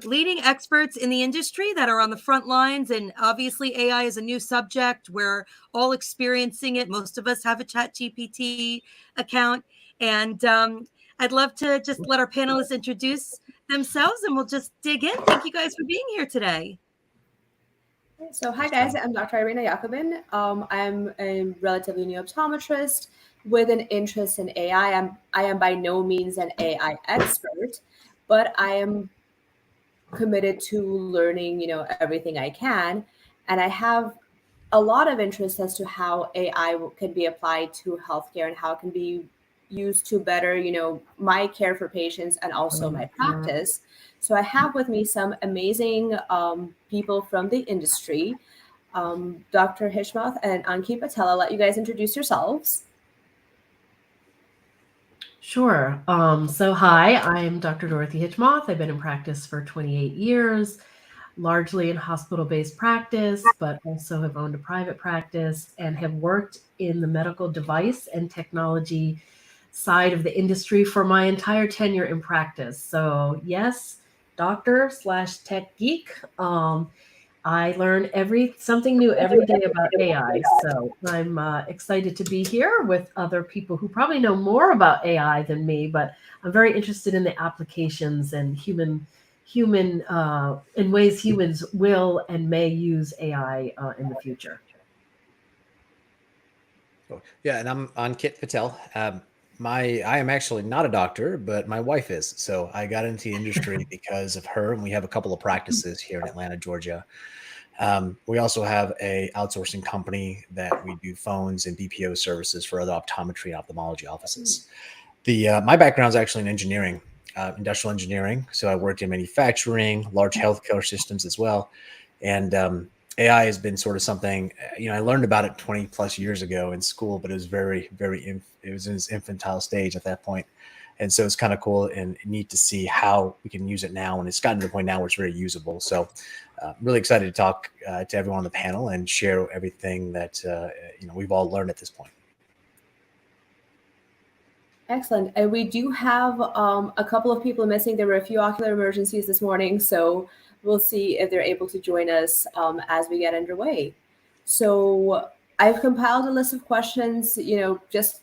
leading experts in the industry that are on the front lines. And obviously, AI is a new subject. We're all experiencing it. Most of us have a ChatGPT account. And I'd love to just let our panelists introduce themselves and we'll just dig in. Thank you guys for being here today. So hi guys, I'm Dr. Irina Yakubin. I'm a relatively new optometrist with an interest in AI. I am by no means an AI expert, but I am committed to learning, everything I can. And I have a lot of interest as to how AI can be applied to healthcare and how it can be used to better, my care for patients and also my practice. So I have with me some amazing people from the industry. Dr. Hishmath and Anki Patel, I'll let you guys introduce yourselves. Sure. So hi, I'm Dr. Dorothy Hitchmoth. I've been in practice for 28 years, largely in hospital-based practice, but also have owned a private practice and have worked in the medical device and technology side of the industry for my entire tenure in practice. So yes, doctor/tech geek. I learn something new every day about AI. So I'm excited to be here with other people who probably know more about AI than me, but I'm very interested in the applications and human in ways humans will and may use AI in the future. Yeah, and I'm Ankit Patel. I am actually not a doctor, but my wife is. So I got into the industry because of her, and we have a couple of practices here in Atlanta, Georgia. We also have a outsourcing company that we do phones and BPO services for other optometry and ophthalmology offices. My background is actually in engineering, industrial engineering. So I worked in manufacturing, large healthcare systems as well. And AI has been sort of something, I learned about it 20 plus years ago in school, but it was it was in its infantile stage at that point. And so it's kind of cool and neat to see how we can use it now. And it's gotten to the point now where it's very usable. So really excited to talk to everyone on the panel and share everything that, we've all learned at this point. Excellent. And we do have a couple of people missing. There were a few ocular emergencies this morning, so we'll see if they're able to join us as we get underway. So I've compiled a list of questions, just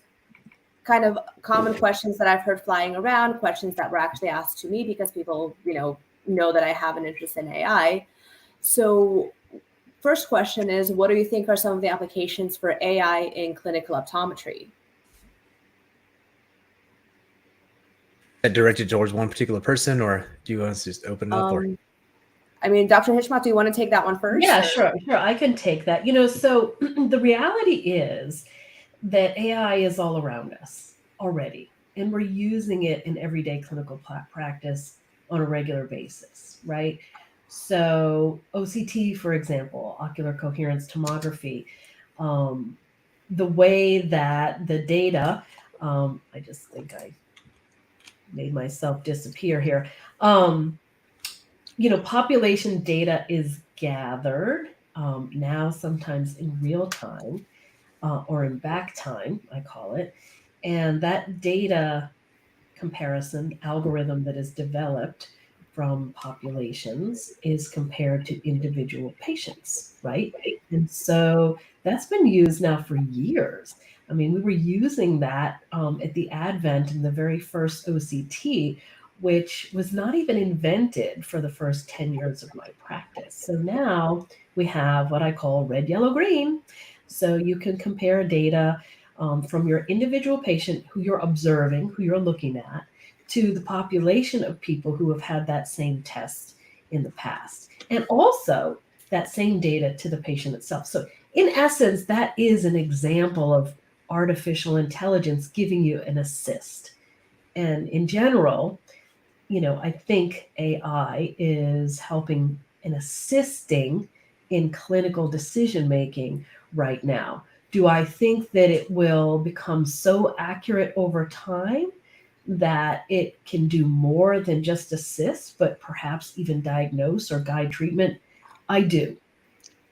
kind of common questions that I've heard flying around, questions that were actually asked to me because people, know that I have an interest in AI. So first question is, what do you think are some of the applications for AI in clinical optometry? Directed towards one particular person, or do you want us to just open it up? I mean, Dr. Hishmath, do you want to take that one first? Yeah, sure. I can take that. So the reality is that AI is all around us already, and we're using it in everyday clinical practice on a regular basis, right? So OCT, for example, ocular coherence tomography, the way that the data, I just think I made myself disappear here. Population data is gathered now sometimes in real time or in back time, I call it. And that data comparison algorithm that is developed from populations is compared to individual patients, right? And so that's been used now for years. I mean, we were using that at the advent in the very first OCT, which was not even invented for the first 10 years of my practice. So now we have what I call red, yellow, green. So you can compare data from your individual patient who you're observing, who you're looking at, to the population of people who have had that same test in the past. And also that same data to the patient itself. So in essence, that is an example of artificial intelligence giving you an assist. And in general, I think AI is helping and assisting in clinical decision-making right now. Do I think that it will become so accurate over time that it can do more than just assist, but perhaps even diagnose or guide treatment? I do.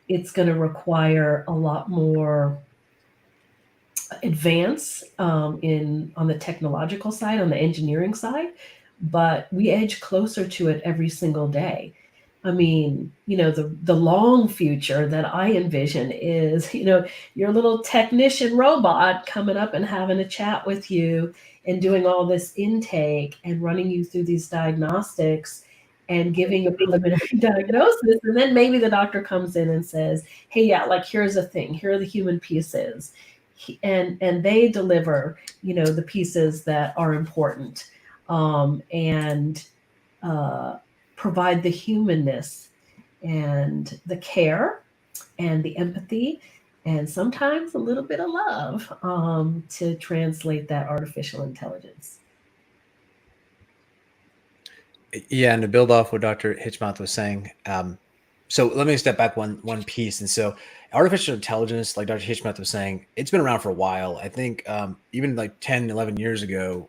It's going to require a lot more advance on the technological side, on the engineering side. but we edge closer to it every single day. I mean, the long future that I envision is, your little technician robot coming up and having a chat with you and doing all this intake and running you through these diagnostics and giving a preliminary diagnosis. And then maybe the doctor comes in and says, hey, yeah, like, here's a thing, here are the human pieces. And they deliver, the pieces that are important, and provide the humanness and the care and the empathy and sometimes a little bit of love, to translate that artificial intelligence. Yeah, and to build off what Dr. Hitchmouth was saying, so let me step back one piece. And so artificial intelligence, like Dr. Hitchmouth was saying, it's been around for a while. I think even like 10, 11 years ago,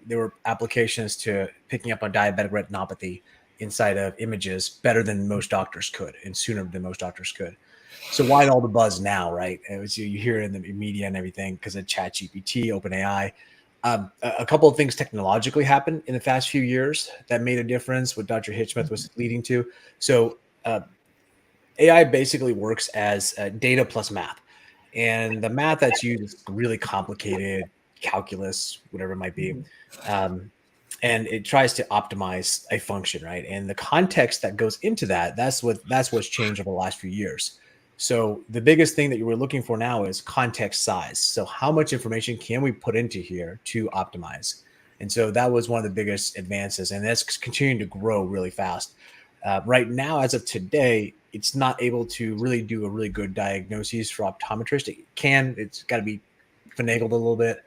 there were applications to picking up on diabetic retinopathy inside of images better than most doctors could and sooner than most doctors could. So why all the buzz now, right? You hear it in the media and everything because of ChatGPT, OpenAI. A couple of things technologically happened in the past few years that made a difference, what Dr. Hitchmouth was leading to. So AI basically works as data plus math. And the math that's used is really complicated, calculus, whatever it might be. And it tries to optimize a function, right? And the context that goes into that's what's changed over the last few years. So the biggest thing that you were looking for now is context size. So how much information can we put into here to optimize? And so that was one of the biggest advances, and that's continuing to grow really fast. Right now, as of today, it's not able to really do a really good diagnosis for optometrists. It's got to be finagled a little bit.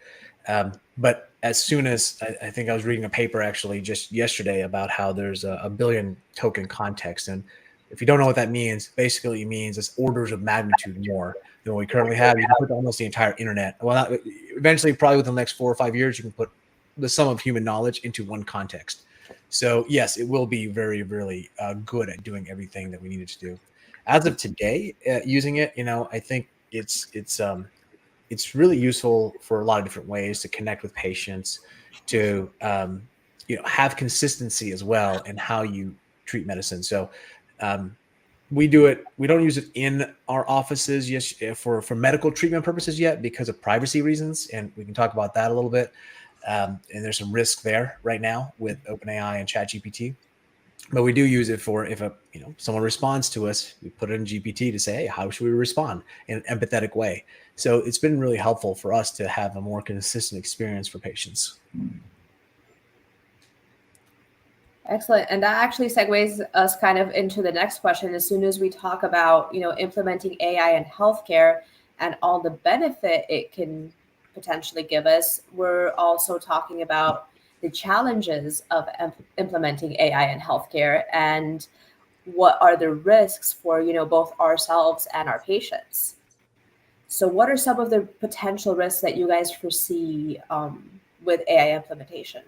But as soon as I think I was reading a paper actually just yesterday about how there's a billion token context. And if you don't know what that means, basically it means it's orders of magnitude more than what we currently have. You can put almost the entire internet. Well, eventually, probably within the next 4 or 5 years, you can put the sum of human knowledge into one context. So yes, it will be very, really good at doing everything that we needed to do. As of today, using it, I think it's really useful for a lot of different ways to connect with patients, to have consistency as well in how you treat medicine. So we don't use it in our offices for medical treatment purposes yet because of privacy reasons, and we can talk about that a little bit. And there's some risk there right now with OpenAI and ChatGPT. But we do use it for if someone responds to us, we put it in GPT to say, hey, how should we respond in an empathetic way? So it's been really helpful for us to have a more consistent experience for patients. Excellent. And that actually segues us kind of into the next question. As soon as we talk about, implementing AI in healthcare and all the benefit it can potentially give us, we're also talking about the challenges of implementing AI in healthcare and what are the risks for, both ourselves and our patients. So what are some of the potential risks that you guys foresee with AI implementation?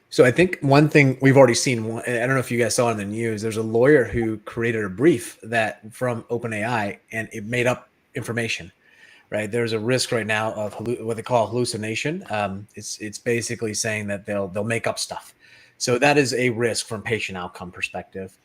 So I think one thing we've already seen, I don't know if you guys saw it in the news, there's a lawyer who created a brief that from OpenAI and it made up information, right? There's a risk right now of what they call hallucination. It's basically saying that they'll make up stuff. So that is a risk from patient outcome perspective.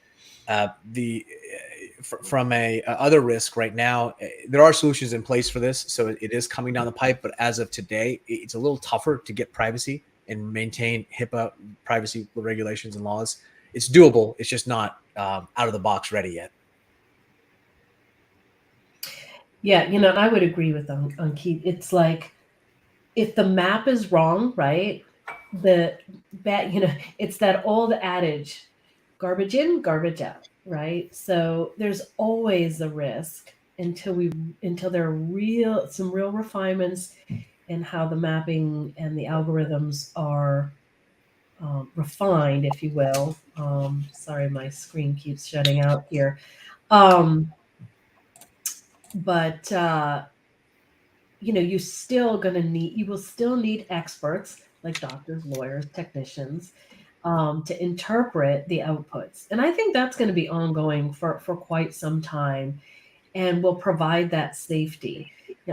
From a other risk right now, there are solutions in place for this. So it is coming down the pipe, but as of today, it's a little tougher to get privacy and maintain HIPAA privacy regulations and laws. It's doable. It's just not out of the box ready yet. Yeah, I would agree with Keith. It's like if the map is wrong, right? It's that old adage, garbage in, garbage out, right? So there's always a risk until there are some real refinements in how the mapping and the algorithms are refined, if you will. Sorry, my screen keeps shutting out here. But you will still need experts like doctors, lawyers, technicians, to interpret the outputs. And I think that's going to be ongoing for quite some time and will provide that safety.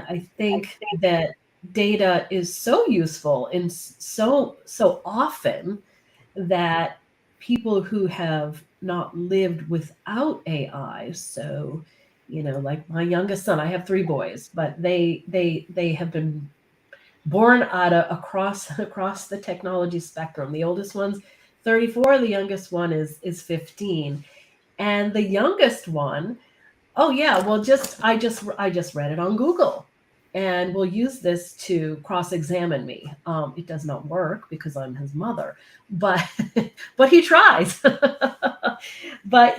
I think that data is so useful and so often that people who have not lived without AI, so like my youngest son, I have 3 boys, but they have been born out of across the technology spectrum. The oldest one's 34, the youngest one is 15. And the youngest one, oh yeah, well I just read it on Google, and we'll use this to cross-examine me. It does not work because I'm his mother, but but he tries. But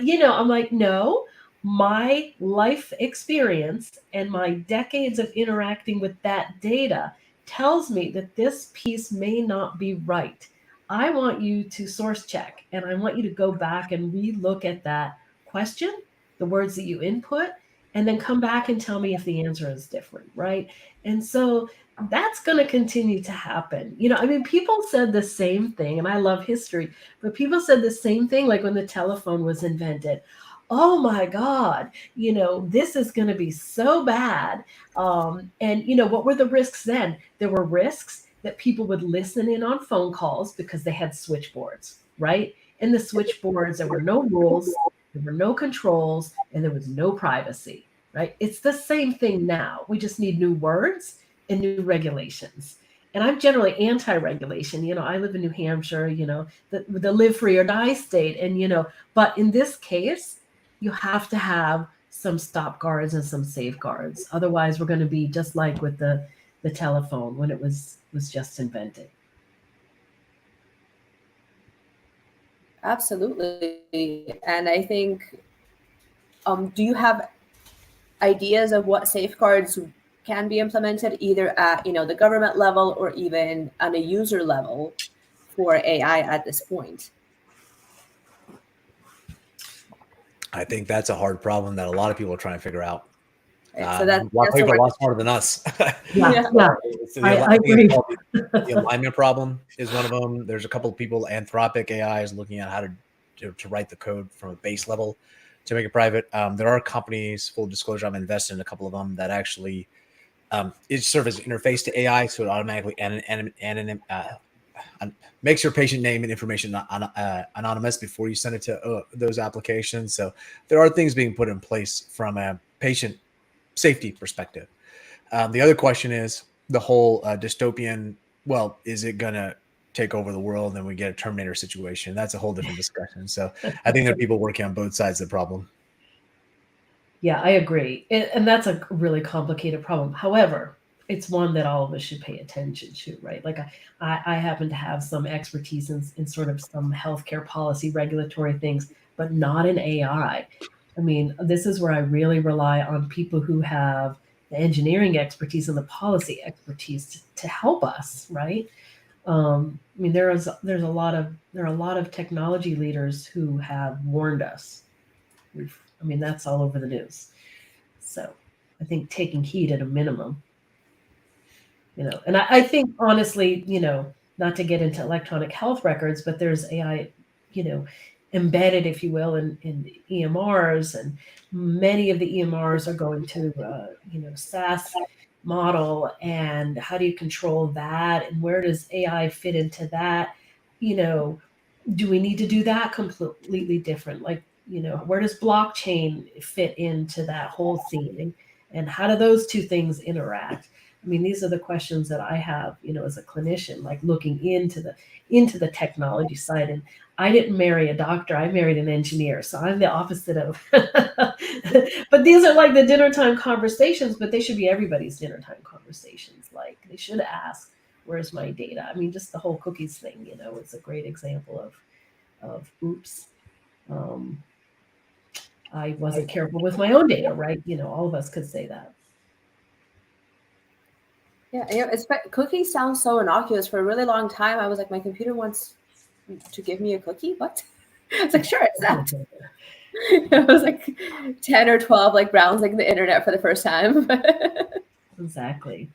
I'm like, no, my life experience and my decades of interacting with that data tells me that this piece may not be right. I want you to source check, and I want you to go back and relook at that question, the words that you input, and then come back and tell me if the answer is different, right? And so that's going to continue to happen. I mean, people said the same thing, and I love history, but people said the same thing like when the telephone was invented. Oh my God, this is going to be so bad. And what were the risks then? There were risks that people would listen in on phone calls because they had switchboards, right? And the switchboards, there were no rules, there were no controls, and there was no privacy, right? It's the same thing now. We just need new words and new regulations. And I'm generally anti-regulation. I live in New Hampshire, the live free or die state. And, but in this case, you have to have some stop guards and some safeguards. Otherwise, we're going to be just like with the telephone when it was just invented. Absolutely. And I think, do you have ideas of what safeguards can be implemented either at, the government level or even on a user level for AI at this point? I think that's a hard problem that a lot of people are trying to figure out. Right, so A lot of people are a lot smarter than us. Yeah. I agree. The alignment problem is one of them. There's a couple of people, Anthropic AI is looking at how to write the code from a base level to make it private. There are companies, full disclosure, I'm invested in a couple of them that actually it serves as an interface to AI, so it automatically makes your patient name and information anonymous before you send it to those applications. So there are things being put in place from a patient safety perspective. The other question is the whole dystopian. Well, is it going to take over the world and we get a Terminator situation? That's a whole different discussion. So I think there are people working on both sides of the problem. Yeah, I agree. And that's a really complicated problem. However, it's one that all of us should pay attention to, right? Like I happen to have some expertise in sort of some healthcare policy regulatory things, but not in AI. I mean, this is where I really rely on people who have the engineering expertise and the policy expertise to help us, right? I mean, there are a lot of technology leaders who have warned us. I mean, that's all over the news. So I think taking heed at a minimum, and I think honestly, not to get into electronic health records, but there's AI, embedded, if you will, in EMRs, and many of the EMRs are going to, SaaS model, and how do you control that, and where does AI fit into that? Do we need to do that completely different? Like, where does blockchain fit into that whole theme? And how do those two things interact? I mean, these are the questions that I have, as a clinician, like looking into the technology side. And I didn't marry a doctor, I married an engineer. So I'm the opposite of, but these are like the dinner time conversations, but they should be everybody's dinner time conversations. Like they should ask, where's my data? I mean, just the whole cookies thing, it's a great example of oops. I wasn't careful with my own data, right? All of us could say that. Yeah, cookies sound so innocuous. For a really long time, I was like, my computer wants to give me a cookie? What? I was like, sure, it's that. I was like 10 or 12, like browsing the internet for the first time. Exactly.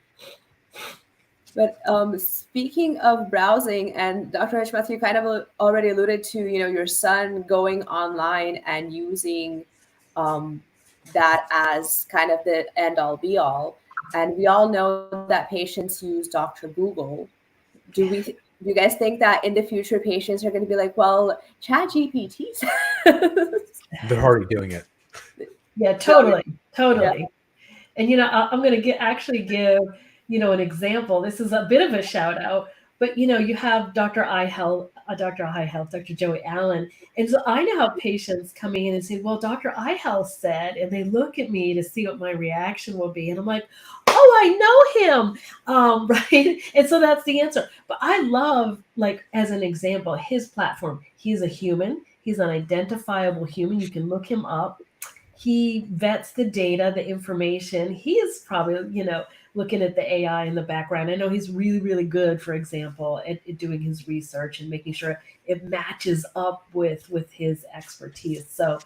But speaking of browsing, and Dr. Hishmath, you kind of already alluded to, your son going online and using that as kind of the end all be all. And we all know that patients use Dr. Google. Do you guys think that in the future patients are going to be like, well, ChatGPT says? They're already doing it. Yeah, totally. Yeah. And I'm going to actually give an example. This is a bit of a shout out, but you have Dr. Eye Health, Dr. Joey Allen, and so I now have patients coming in and say, "Well, Dr. Eye Health said," and they look at me to see what my reaction will be, and I'm like, "Oh, I know him," right? And so that's the answer. But I love, like, as an example, his platform. He's a human. He's an identifiable human. You can look him up. He vets the data, the information. He is probably, looking at the AI in the background. I know he's really, really good, for example, at doing his research and making sure it matches up with his expertise. So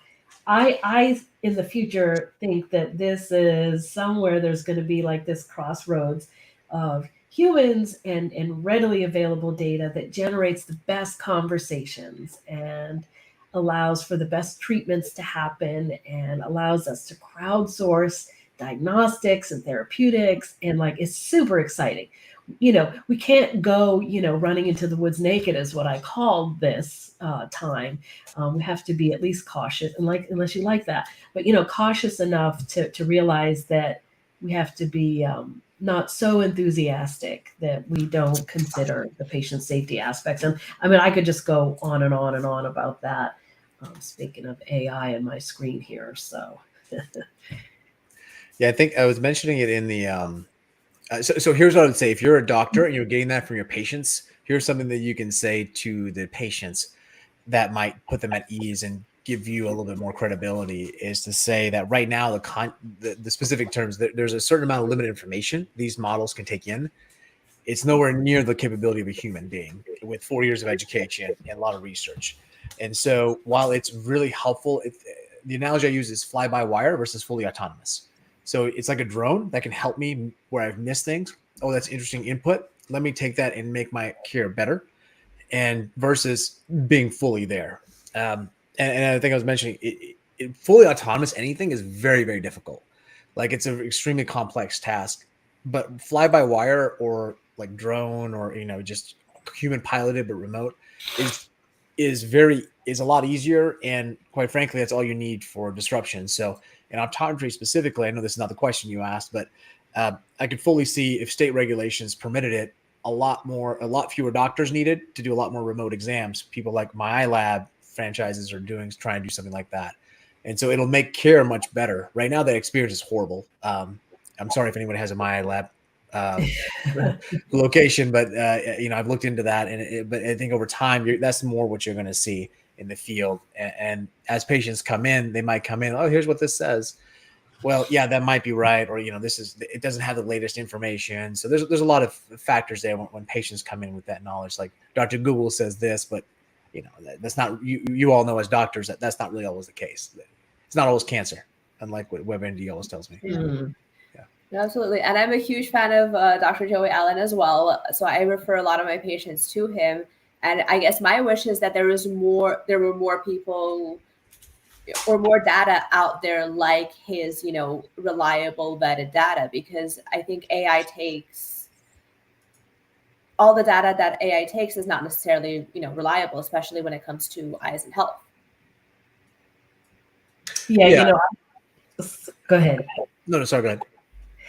I in the future think that this is somewhere there's going to be like this crossroads of humans and readily available data that generates the best conversations and allows for the best treatments to happen and allows us to crowdsource diagnostics and therapeutics, and like it's super exciting. We can't go running into the woods naked is what I call this time. We have to be at least cautious, and like, unless you like that, but cautious enough to realize that we have to be not so enthusiastic that we don't consider the patient safety aspects. And I mean, I could just go on and on and on about that. Speaking of AI in my screen here, so. Yeah, I think I was mentioning it in the so here's what I would say. If you're a doctor and you're getting that from your patients, here's something that you can say to the patients that might put them at ease and give you a little bit more credibility, is to say that right now the specific terms, there's a certain amount of limited information these models can take in. It's nowhere near the capability of a human being with 4 years of education and a lot of research. And so while it's really helpful, the analogy I use is fly-by-wire versus fully autonomous. So it's like a drone that can help me where I've missed things. Oh, that's interesting input. Let me take that and make my care better. And versus being fully there. And I think I was mentioning fully autonomous anything is very, very difficult. Like it's an extremely complex task. But fly-by-wire or like drone or just human piloted but remote is a lot easier, and quite frankly that's all you need for disruption. So in optometry specifically, I know this is not the question you asked, but I could fully see if state regulations permitted it, a lot fewer doctors needed to do a lot more remote exams. People like my iLab franchises are trying to do something like that, and so it'll make care much better. Right now that experience is horrible. I'm sorry if anyone has a my iLab location, but I've looked into that, but I think over time that's more what you're going to see in the field. And as patients come in, they might come in, oh, here's what this says. Well, yeah, that might be right, or it doesn't have the latest information. So there's a lot of factors there when patients come in with that knowledge. Like Dr. Google says this, but that's not, you all know as doctors that's not really always the case. It's not always cancer, unlike what WebMD always tells me. Mm. Absolutely. And I'm a huge fan of Dr. Joey Allen as well. So I refer a lot of my patients to him. And I guess my wish is that there were more people or more data out there like his, reliable vetted data, because I think all the data that AI takes is not necessarily, reliable, especially when it comes to eyes and health. Yeah. Go ahead. No, sorry, go ahead.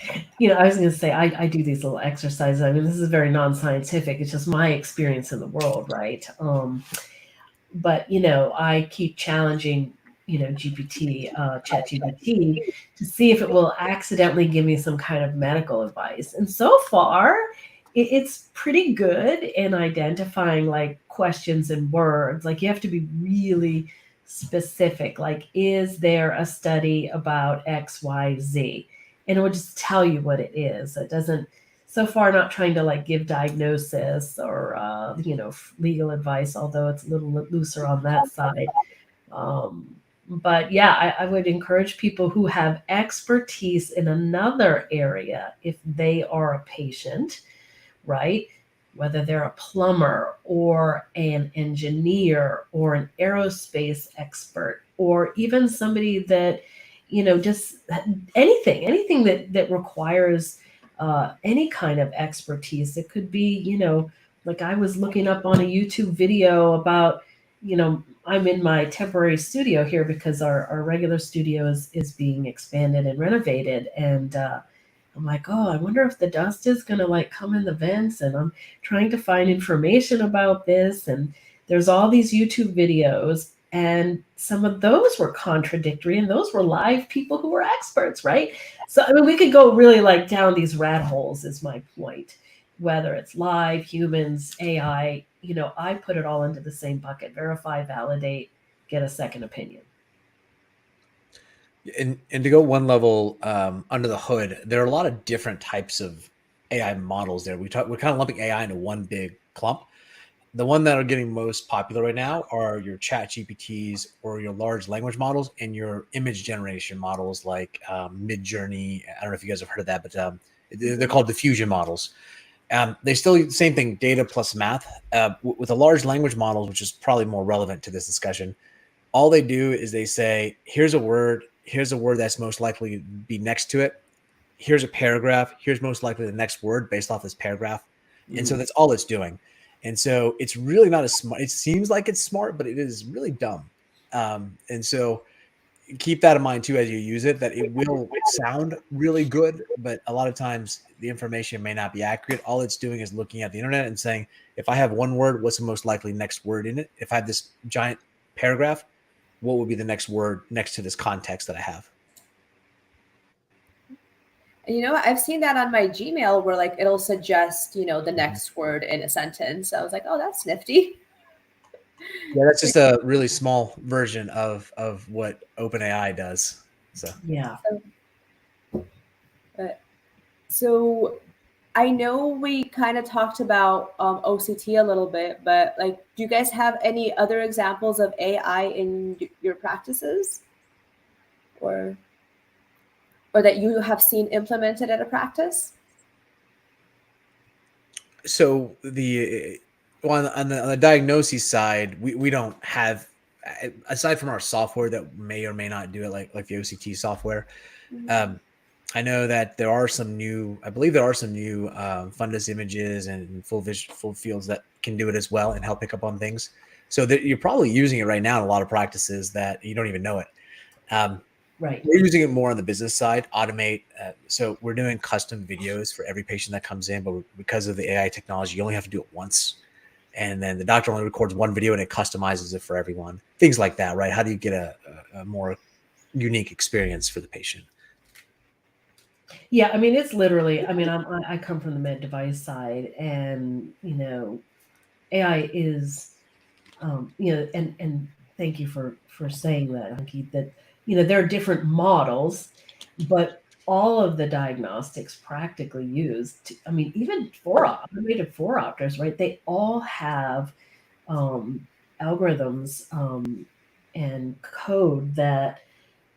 I was going to say, I do these little exercises. I mean, this is very non-scientific. It's just my experience in the world, right? But, I keep challenging, ChatGPT to see if it will accidentally give me some kind of medical advice. And so far, it's pretty good in identifying like questions and words. Like you have to be really specific. Like, is there a study about X, Y, Z? And it will just tell you what it is. It doesn't, so far, not trying to like give diagnosis or, legal advice, although it's a little looser on that side. But yeah, I would encourage people who have expertise in another area, if they are a patient, right? Whether they're a plumber or an engineer or an aerospace expert, or even somebody that just anything that requires any kind of expertise. It could be, like I was looking up on a YouTube video about, I'm in my temporary studio here because our regular studio is being expanded and renovated. And I'm like, oh, I wonder if the dust is going to like come in the vents. And I'm trying to find information about this. And there's all these YouTube videos. And some of those were contradictory, and those were live people who were experts, right? So, I mean, we could go really like down these rat holes, is my point. Whether it's live, humans, AI, I put it all into the same bucket: verify, validate, get a second opinion. And to go one level under the hood, there are a lot of different types of AI models there. We're kind of lumping AI into one big clump. The one that are getting most popular right now are your chat GPTs or your large language models and your image generation models like Mid-Journey. I don't know if you guys have heard of that, but they're called diffusion models. They still same thing, data plus math. With the large language models, which is probably more relevant to this discussion, all they do is they say, here's a word that's most likely to be next to it. Here's a paragraph. Here's most likely the next word based off this paragraph. And so that's all it's doing. And so it's really not as smart. It seems like it's smart, but it is really dumb. And so keep that in mind too as you use it, that it will sound really good, but a lot of times the information may not be accurate. All it's doing is looking at the internet and saying, if I have one word, what's the most likely next word in it? If I have this giant paragraph, what would be the next word next to this context that I have? And I've seen that on my Gmail where like it'll suggest, the next word in a sentence. So I was like, oh, that's nifty. Yeah, that's just a really small version of what OpenAI does. So Yeah. So I know we kind of talked about OCT a little bit, but like, do you guys have any other examples of AI in your practices, or that you have seen implemented at a practice? so on the diagnosis side, we don't have, aside from our software that may or may not do it like the OCT software. I know that I believe there are some new fundus images and full fields that can do it as well and help pick up on things. So that you're probably using it right now in a lot of practices that you don't even know it. Right. We're using it more on the business side, automate. So we're doing custom videos for every patient that comes in, but because of the AI technology, you only have to do it once. And then the doctor only records one video and it customizes it for everyone. Things like that, right? How do you get a more unique experience for the patient? Yeah, I mean, it's literally, I mean, I come from the med device side, and, AI is, and thank you for saying that, Ankit, that, there are different models, but all of the diagnostics practically used, I mean, even automated foreopters, right? They all have algorithms and code that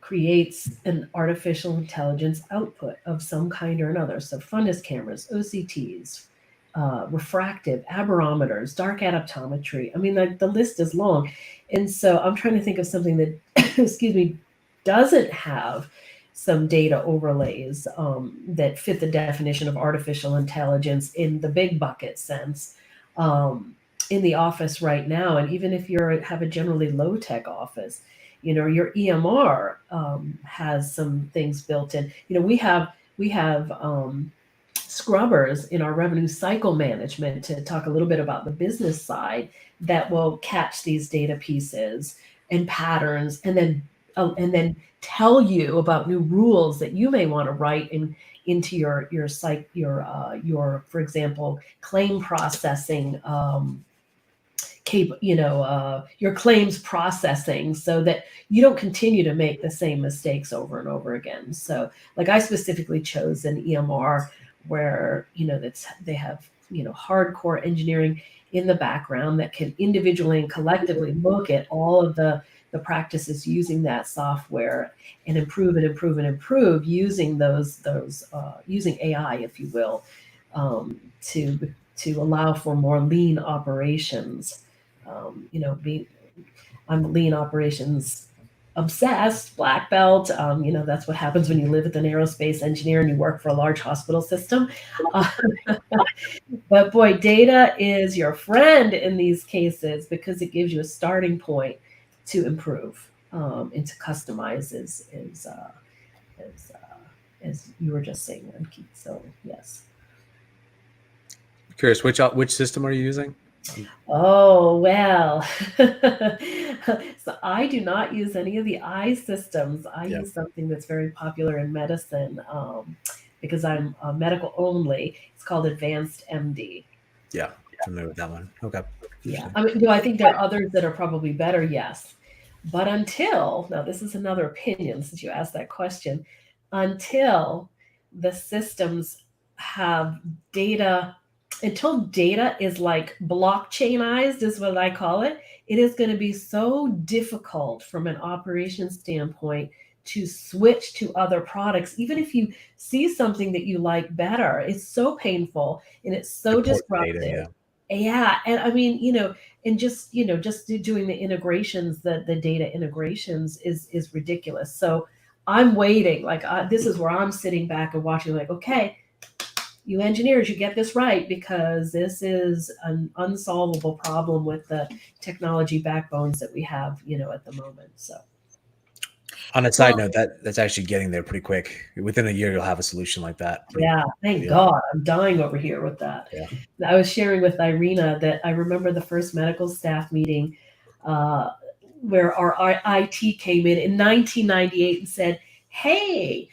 creates an artificial intelligence output of some kind or another. So fundus cameras, OCTs, refractive, aberrometers, dark adaptometry. I mean, the list is long. And so I'm trying to think of something that, excuse me, doesn't have some data overlays that fit the definition of artificial intelligence in the big bucket sense. In the office right now, and even if you have a generally low tech office, your EMR has some things built in. We have scrubbers in our revenue cycle management, to talk a little bit about the business side, that will catch these data pieces and patterns, and then tell you about new rules that you may want to write into your site, your for example, claim processing. Your claims processing, so that you don't continue to make the same mistakes over and over again. So like I specifically chose an EMR where, they have, hardcore engineering in the background that can individually and collectively look at all of the practices using that software and improve and improve and improve using using AI, if you will, to allow for more lean operations. I'm lean operations obsessed, black belt. That's what happens when you live with an aerospace engineer and you work for a large hospital system. Uh, but boy, data is your friend in these cases because it gives you a starting point to improve and to customize, as you were just saying, Keith. So yes. Curious, which system are you using? Oh, well. So I do not use any of the eye systems. I Yeah. use something that's very popular in medicine because I'm medical only. It's called Advanced MD. Yeah, familiar with that one. Okay. Yeah. I mean, do I think there are others that are probably better? Yes. But now this is another opinion since you asked that question, until the systems have data, until data is like blockchainized, is what I call it, it is going to be so difficult from an operations standpoint to switch to other products. Even if you see something that you like better, it's so painful and it's so Important data, disruptive. Yeah. And I mean, and just doing the integrations, the data integrations is ridiculous. So I'm waiting, like this is where I'm sitting back and watching, like, okay, you engineers, you get this right, because this is an unsolvable problem with the technology backbones that we have, at the moment. So On a side note, that's actually getting there pretty quick. Within a year, you'll have a solution like that. Yeah, thank God. I'm dying over here with that. Yeah. I was sharing with Irina that I remember the first medical staff meeting where our IT came in 1998 and said, hey,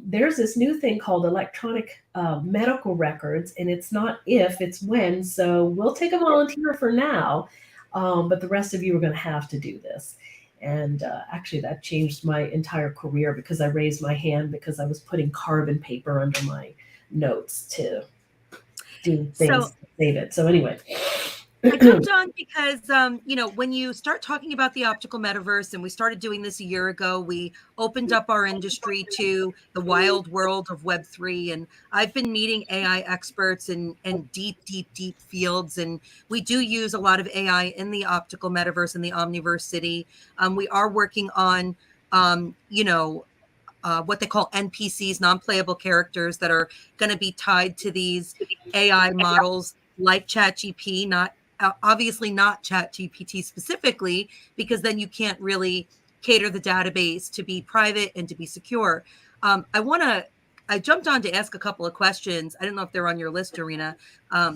there's this new thing called electronic medical records, and it's not if, it's when. So we'll take a volunteer for now, but the rest of you are going to have to do this. And actually, that changed my entire career because I raised my hand because I was putting carbon paper under my notes to do things to save it. So anyway. I jumped on because, when you start talking about the optical metaverse, and we started doing this a year ago, we opened up our industry to the wild world of Web3. And I've been meeting AI experts in deep, deep, deep fields. And we do use a lot of AI in the optical metaverse and the Omniverse city. We are working on, what they call NPCs, non-playable characters, that are going to be tied to these AI models like ChatGPT, obviously not ChatGPT specifically, because then you can't really cater the database to be private and to be secure. I jumped on to ask a couple of questions. I don't know if they're on your list, Irina,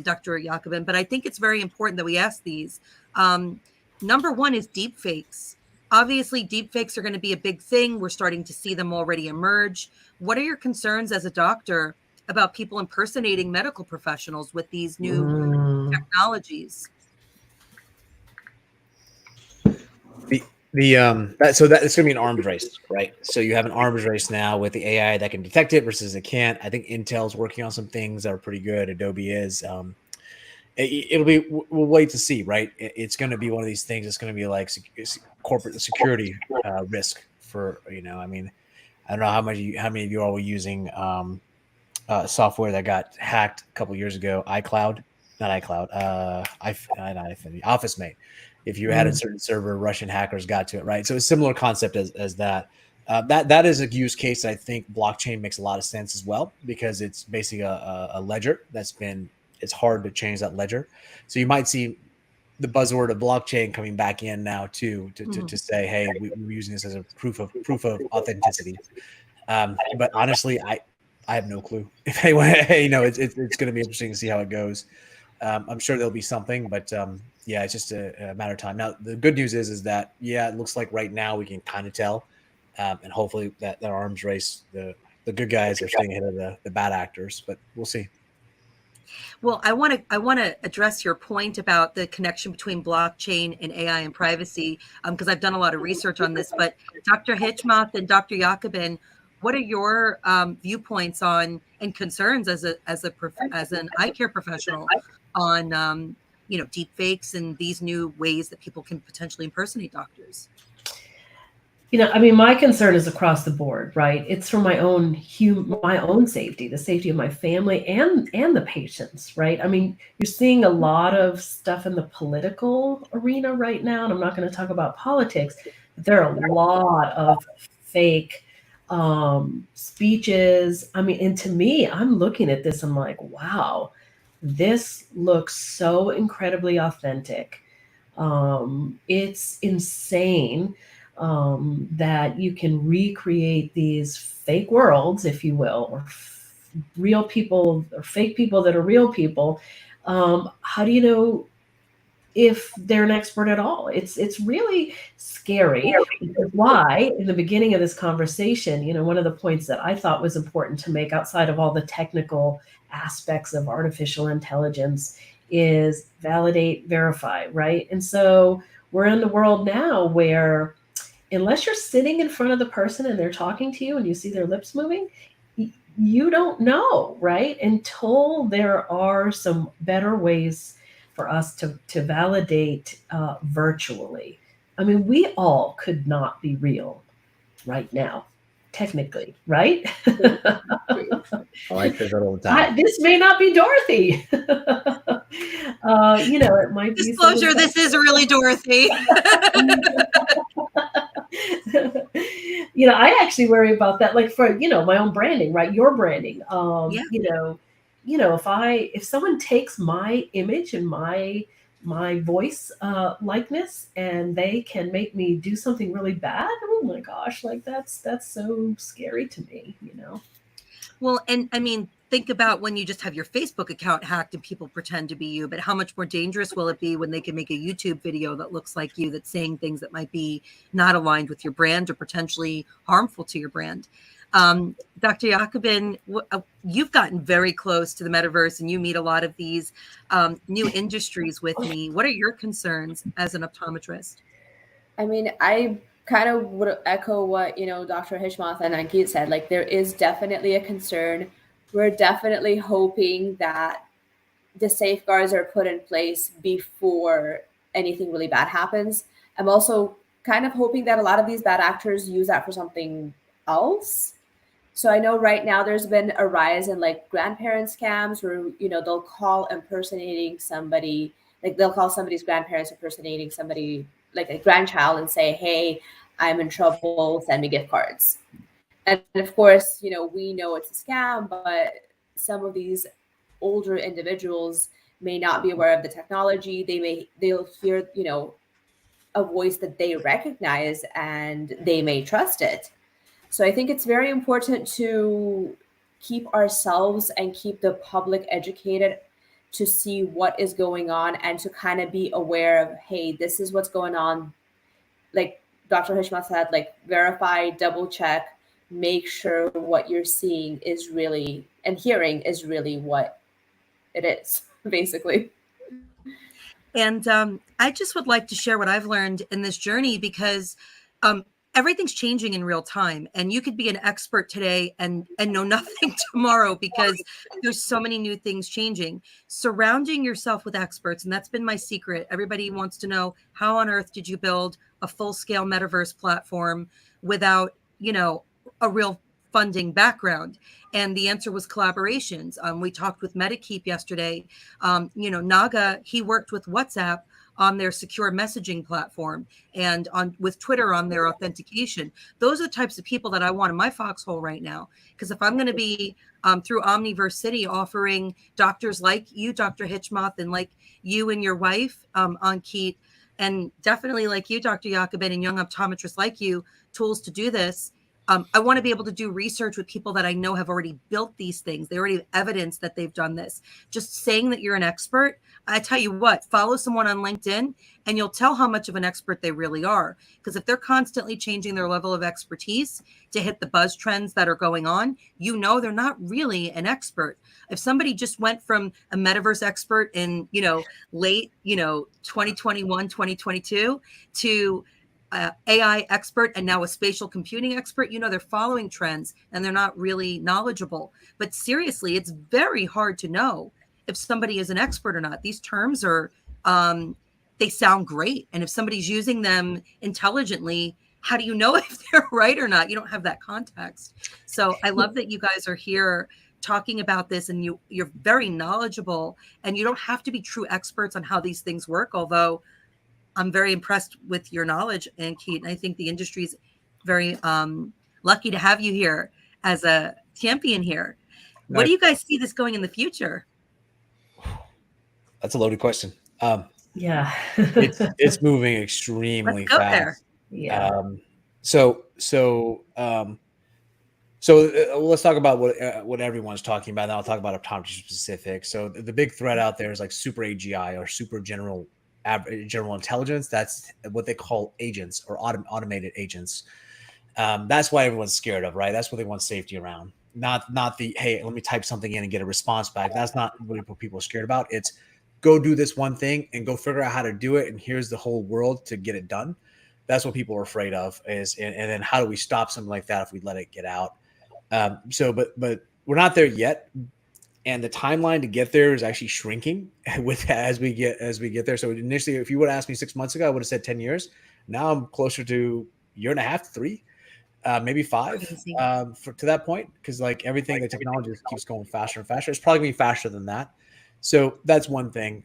Dr. Jacobin, but I think it's very important that we ask these. Number one is deepfakes. Obviously, deepfakes are going to be a big thing. We're starting to see them already emerge. What are your concerns as a doctor about people impersonating medical professionals with these new technologies? That's going to be an arms race, right? So you have an arms race now with the AI that can detect it versus it can't. I think Intel's working on some things that are pretty good. Adobe is. It'll be. We'll wait to see, right? It's going to be one of these things. It's going to be like corporate security risk for. I mean, I don't know how many of you all were using software that got hacked a couple years ago. iCloud, not iCloud. OfficeMate. If you had a certain server, Russian hackers got to it, right? So it's a similar concept as that. That is a use case. I think blockchain makes a lot of sense as well, because it's basically a ledger it's hard to change that ledger. So you might see the buzzword of blockchain coming back in now too, to say, hey, we're using this as a proof of authenticity. But honestly, I have no clue. If anyone, it's going to be interesting to see how it goes. I'm sure there'll be something, but yeah, it's just a matter of time. Now, the good news is that, yeah, it looks like right now we can kind of tell, and hopefully that arms race, the good guys are staying ahead of the bad actors, but we'll see. Well, I want to address your point about the connection between blockchain and AI and privacy, because I've done a lot of research on this. But Dr. Hitchmoth and Dr. Jacobin, what are your viewpoints on and concerns as an eye care professional on deep fakes and these new ways that people can potentially impersonate doctors? I mean, my concern is across the board, right? It's for my own safety, the safety of my family and the patients, right? I mean, you're seeing a lot of stuff in the political arena right now, and I'm not going to talk about politics, but there are a lot of fake speeches. I mean, and to me, I'm looking at this, I'm like, wow, this looks so incredibly authentic. It's insane that you can recreate these fake worlds, if you will, or real people or fake people that are real people. How do you know if they're an expert at all? It's really scary, which is why in the beginning of this conversation, one of the points that I thought was important to make outside of all the technical aspects of artificial intelligence is validate, verify, right? And so we're in the world now where unless you're sitting in front of the person and they're talking to you and you see their lips moving, you don't know, right? Until there are some better ways for us to validate virtually. I mean, we all could not be real right now, technically, right? I like this all the time. This may not be Dorothy. It might be Disclosure, this is really Dorothy. I actually worry about that, like for my own branding, right? Your branding. Yeah. If someone takes my image and my voice likeness and they can make me do something really bad, oh my gosh, like that's so scary to me. Well, and I mean, think about when you just have your Facebook account hacked and people pretend to be you, but how much more dangerous will it be when they can make a YouTube video that looks like you, that's saying things that might be not aligned with your brand or potentially harmful to your brand? Dr. Jacobin, you've gotten very close to the metaverse and you meet a lot of these new industries with me. What are your concerns as an optometrist? I mean, I kind of would echo what, Dr. Hishmath and Ankit said. Like, there is definitely a concern. We're definitely hoping that the safeguards are put in place before anything really bad happens. I'm also kind of hoping that a lot of these bad actors use that for something else. So I know right now there's been a rise in like grandparent scams where, they'll call impersonating somebody, like they'll call somebody's grandparents impersonating somebody like a grandchild and say, hey, I'm in trouble, send me gift cards. And of course, we know it's a scam, but some of these older individuals may not be aware of the technology. They'll hear, a voice that they recognize and they may trust it. So I think it's very important to keep ourselves and keep the public educated to see what is going on and to kind of be aware of, hey, this is what's going on. Like Dr. Hishma said, like verify, double check, make sure what you're seeing is really and hearing is really what it is, basically. And I just would like to share what I've learned in this journey because everything's changing in real time, and you could be an expert today and know nothing tomorrow because there's so many new things changing. Surrounding yourself with experts, and that's been my secret. Everybody wants to know, how on earth did you build a full-scale metaverse platform without, a real funding background? And the answer was collaborations. We talked with MetaKeep yesterday. Naga, he worked with WhatsApp on their secure messaging platform and with Twitter on their authentication. Those are the types of people that I want in my foxhole right now. Because if I'm going to be through Omniverse City offering doctors like you, Dr. Hitchmoth, and like you and your wife, Ankit, and definitely like you, Dr. Jacobin, and young optometrists like you, tools to do this. I want to be able to do research with people that I know have already built these things. They already have evidence that they've done this. Just saying that you're an expert, I tell you what, follow someone on LinkedIn and you'll tell how much of an expert they really are. Because if they're constantly changing their level of expertise to hit the buzz trends that are going on, they're not really an expert. If somebody just went from a metaverse expert in, late, 2021, 2022 to AI expert and now a spatial computing expert, they're following trends and they're not really knowledgeable. But seriously, it's very hard to know if somebody is an expert or not. These terms are, they sound great. And if somebody's using them intelligently, how do you know if they're right or not? You don't have that context. So I love that you guys are here talking about this, and you're very knowledgeable, and you don't have to be true experts on how these things work, although I'm very impressed with your knowledge, Ankit, and I think the industry is very lucky to have you here as a champion here. What do you guys see this going in the future? That's a loaded question. Yeah. It's moving extremely Let's go fast. there. Yeah. Let's talk about what everyone's talking about. Then I'll talk about optometry specific. So the big threat out there is like super AGI or super general intelligence. That's what they call agents or automated agents. That's why everyone's scared of, right? That's what they want safety around. Not the, hey, let me type something in and get a response back. That's not really what people are scared about. It's go do this one thing and go figure out how to do it. And here's the whole world to get it done. That's what people are afraid of and then how do we stop something like that if we let it get out? But we're not there yet. And the timeline to get there is actually shrinking as we get there. So initially, if you would have asked me 6 months ago, I would have said 10 years. Now I'm closer to a year and a half, 3, maybe 5 to that point. Because like everything, the technology just keeps going faster and faster. It's probably gonna be faster than that. So that's one thing.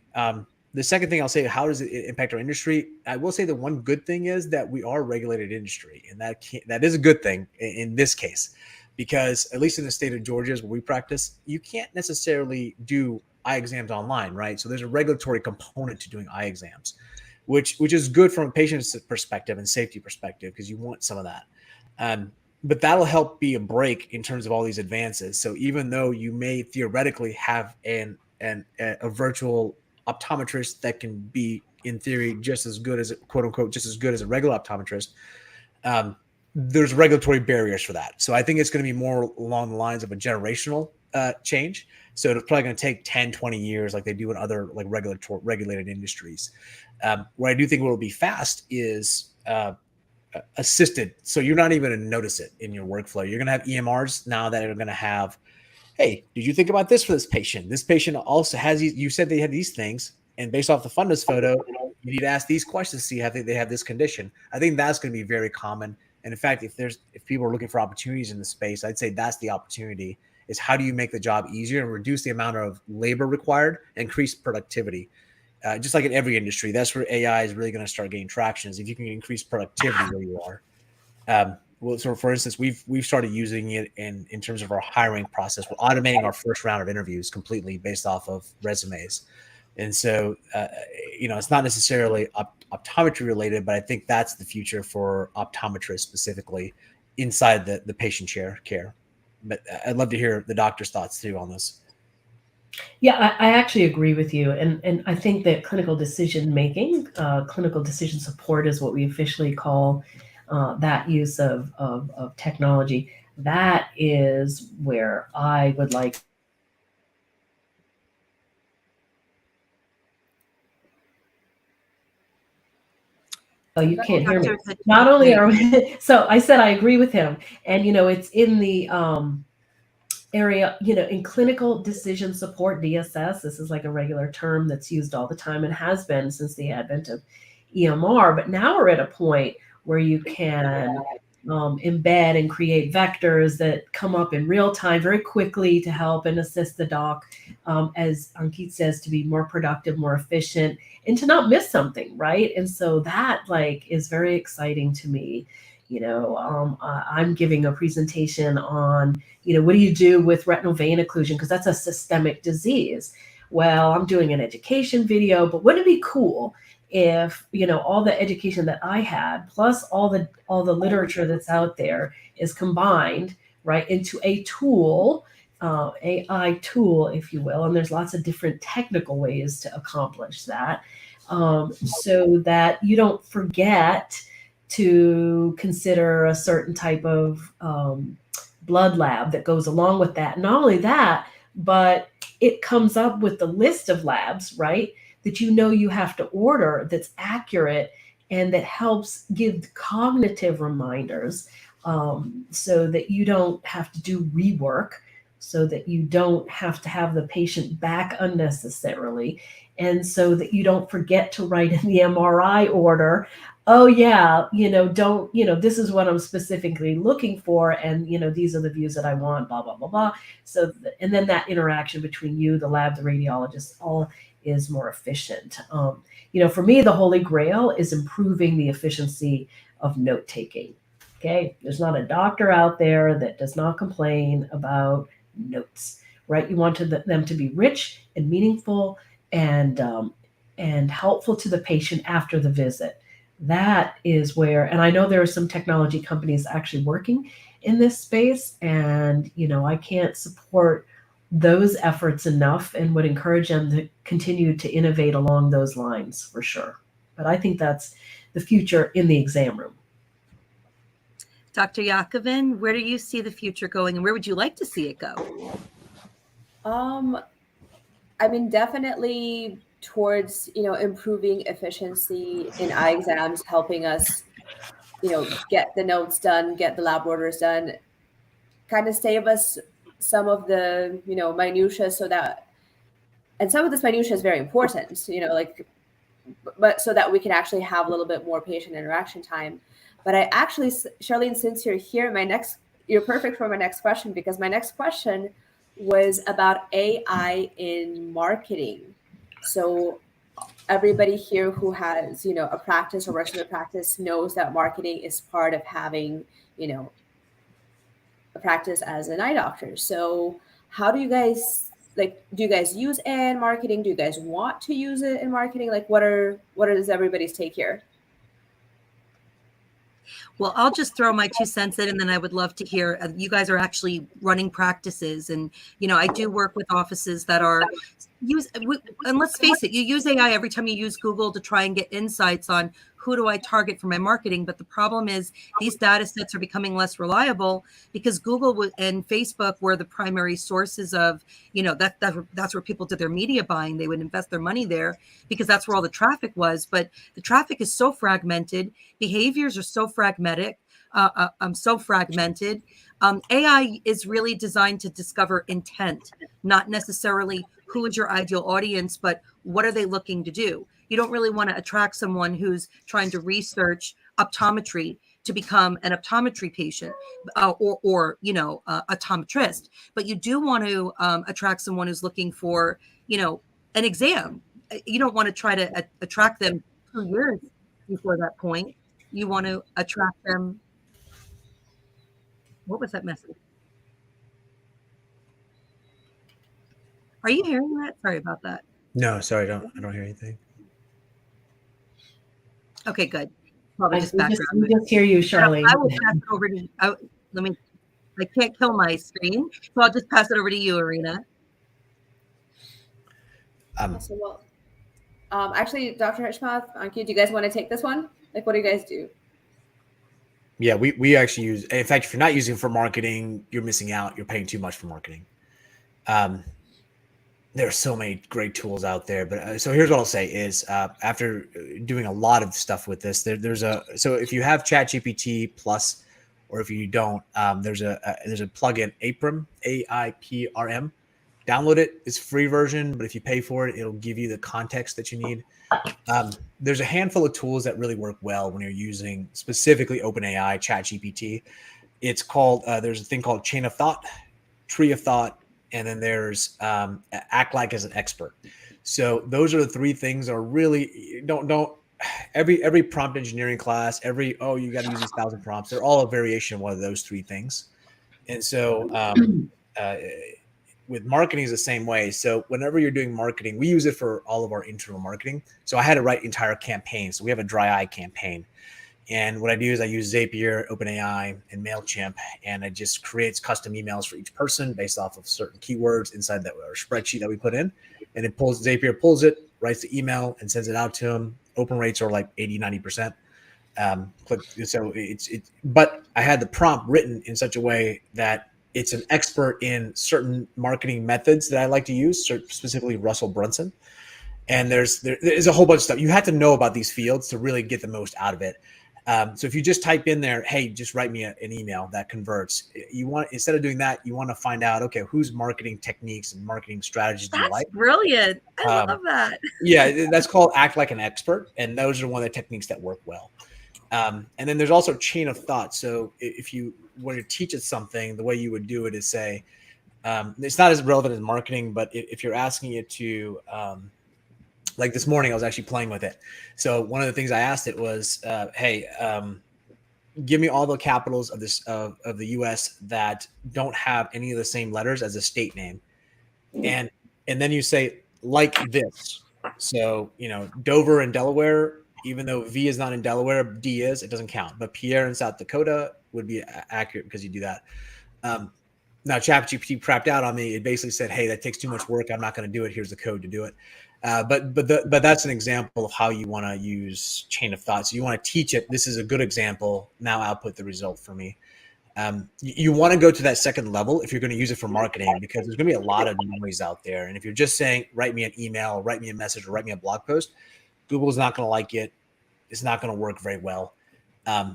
The second thing I'll say, how does it impact our industry? I will say the one good thing is that we are a regulated industry, and that is a good thing in this case, because at least in the state of Georgia, where we practice, you can't necessarily do eye exams online, right? So there's a regulatory component to doing eye exams, which is good from a patient's perspective and safety perspective, because you want some of that. But that'll help be a break in terms of all these advances. So even though you may theoretically have a virtual optometrist that can be in theory just as good as, quote unquote, just as good as a regular optometrist, there's regulatory barriers for that. So I think it's going to be more along the lines of a generational change. So it's probably going to take 10, 20 years like they do in other like regulated industries. What I do think will be fast is assisted. So you're not even going to notice it in your workflow. You're going to have EMRs now that are going to have, hey, did you think about this for this patient? This patient also has these, you said they had these things, and based off the fundus photo, you need to ask these questions to see if they have this condition. I think that's going to be very common. And in fact, if people are looking for opportunities in the space, I'd say that's the opportunity, is how do you make the job easier and reduce the amount of labor required, increase productivity. Just like in every industry, that's where AI is really going to start gaining traction, is if you can increase productivity where you are. Well, so for instance, we've started using it in terms of our hiring process. We're automating our first round of interviews completely based off of resumes. And so, it's not necessarily optometry related, but I think that's the future for optometrists specifically inside the patient care. But I'd love to hear the doctor's thoughts too on this. Yeah, I actually agree with you. And I think that clinical decision making, clinical decision support is what we officially call that use of technology. That is where I would like. Oh, you can't hear me. Not only are we, so I said I agree with him, and it's in the area, in clinical decision support, DSS. This is like a regular term that's used all the time and has been since the advent of EMR. But now we're at a point where you can embed and create vectors that come up in real time very quickly to help and assist the doc, as Ankit says, to be more productive, more efficient, and to not miss something, right? And so that is very exciting to me. I'm giving a presentation on, what do you do with retinal vein occlusion? Because that's a systemic disease. Well, I'm doing an education video, but wouldn't it be cool if, all the education that I had, plus all the literature that's out there is combined, right, into a tool, AI tool, if you will. And there's lots of different technical ways to accomplish that, so that you don't forget to consider a certain type of blood lab that goes along with that. Not only that, but it comes up with the list of labs, right, that you have to order, that's accurate and that helps give cognitive reminders, so that you don't have to do rework, so that you don't have to have the patient back unnecessarily, and so that you don't forget to write in the MRI order oh yeah, don't, this is what I'm specifically looking for, and these are the views that I want, blah blah blah blah. So and then that interaction between you, the lab, the radiologist, all is more efficient. For me, the holy grail is improving the efficiency of note taking. Okay, there's not a doctor out there that does not complain about notes, right? You want them to be rich and meaningful, and helpful to the patient after the visit. That is where, and I know there are some technology companies actually working in this space, and I can't support those efforts enough, and would encourage them to continue to innovate along those lines for sure. But I think that's the future in the exam room. Dr. Yakovin, where do you see the future going, and where would you like to see it go? I mean, definitely towards, improving efficiency in eye exams, helping us, get the notes done, get the lab orders done, kind of save us some of the, minutia, and some of this minutia is very important, but so that we can actually have a little bit more patient interaction time. But I actually, Charlene, since you're here, you're perfect for my next question, because my next question was about AI in marketing. So everybody here who has, a practice or works in a practice knows that marketing is part of having, a practice as an eye doctor. So how do you guys do you guys use AI in marketing? Do you guys want to use it in marketing? Like what is everybody's take here? Well, I'll just throw my 2 cents in, and then I would love to hear, you guys are actually running practices, and, I do work with offices that are and let's face it, you use AI every time you use Google to try and get insights on who do I target for my marketing. But the problem is these data sets are becoming less reliable because Google and Facebook were the primary sources of, that's where people did their media buying. They would invest their money there because that's where all the traffic was. But the traffic is so fragmented. Behaviors are so fragmented. AI is really designed to discover intent, not necessarily who is your ideal audience, but what are they looking to do? You don't really want to attract someone who's trying to research optometry to become an optometry patient or optometrist, but you do want to attract someone who's looking for, an exam. You don't want to try to attract them 2 years before that point. You want to attract them. What was that message? Are you hearing that? Sorry about that. No, sorry, I don't hear anything. Okay, good. Probably just We background. just hear you, Charlene. I will pass it over to you. I can't kill my screen, so I'll just pass it over to you, Irina. Actually, Dr. Hirschmath, Anki, do you guys want to take this one? Like, what do you guys do? Yeah, we actually use, in fact, if you're not using it for marketing, you're missing out. You're paying too much for marketing. There are so many great tools out there, but so here's what I'll say is after doing a lot of stuff with this, so if you have ChatGPT Plus, or if you don't, there's a plugin, AIPRM, AIPRM. Download it. It's a free version, but if you pay for it, it'll give you the context that you need. There's a handful of tools that really work well when you're using specifically OpenAI, ChatGPT. It's called, there's a thing called Chain of Thought, Tree of Thought, and then there's Act Like as an Expert. So those are the 3 things that are really, don't every prompt engineering class, you got to use these 1,000 prompts. They're all a variation of one of those 3 things. And so with marketing is the same way. So whenever you're doing marketing, we use it for all of our internal marketing. So I had to write entire campaigns. So we have a dry eye campaign. And what I do is I use Zapier, OpenAI, and MailChimp, and it just creates custom emails for each person based off of certain keywords inside that our spreadsheet that we put in. And Zapier pulls it, writes the email, and sends it out to them. Open rates are like 80, 90%. But I had the prompt written in such a way that it's an expert in certain marketing methods that I like to use, specifically Russell Brunson. And there's a whole bunch of stuff. You have to know about these fields to really get the most out of it. So if you just type in there, hey, just write me an email that converts, instead of doing that, you want to find out, okay, whose marketing techniques and marketing strategies do you like? That's brilliant. I love that. Yeah, that's called Act Like an Expert. And those are one of the techniques that work well. And then there's also chain of thought. So if you want to teach it something, the way you would do it is say, it's not as relevant as marketing, but if you're asking it to, like this morning, I was actually playing with it. So one of the things I asked it was, hey, give me all the capitals of this of the U.S. that don't have any of the same letters as a state name, and then you say like this. So Dover and Delaware, even though V is not in Delaware, D is. It doesn't count. But Pierre in South Dakota would be accurate because you do that. Now ChatGPT crapped out on me. It basically said, "Hey, that takes too much work. I'm not going to do it. Here's the code to do it." But that's an example of how you want to use chain of thought. So you want to teach it. This is a good example. Now output the result for me. You want to go to that second level if you're going to use it for marketing, because there's going to be a lot of noise out there. And if you're just saying, write me an email, write me a message, or write me a blog post, Google's not going to like it. It's not going to work very well.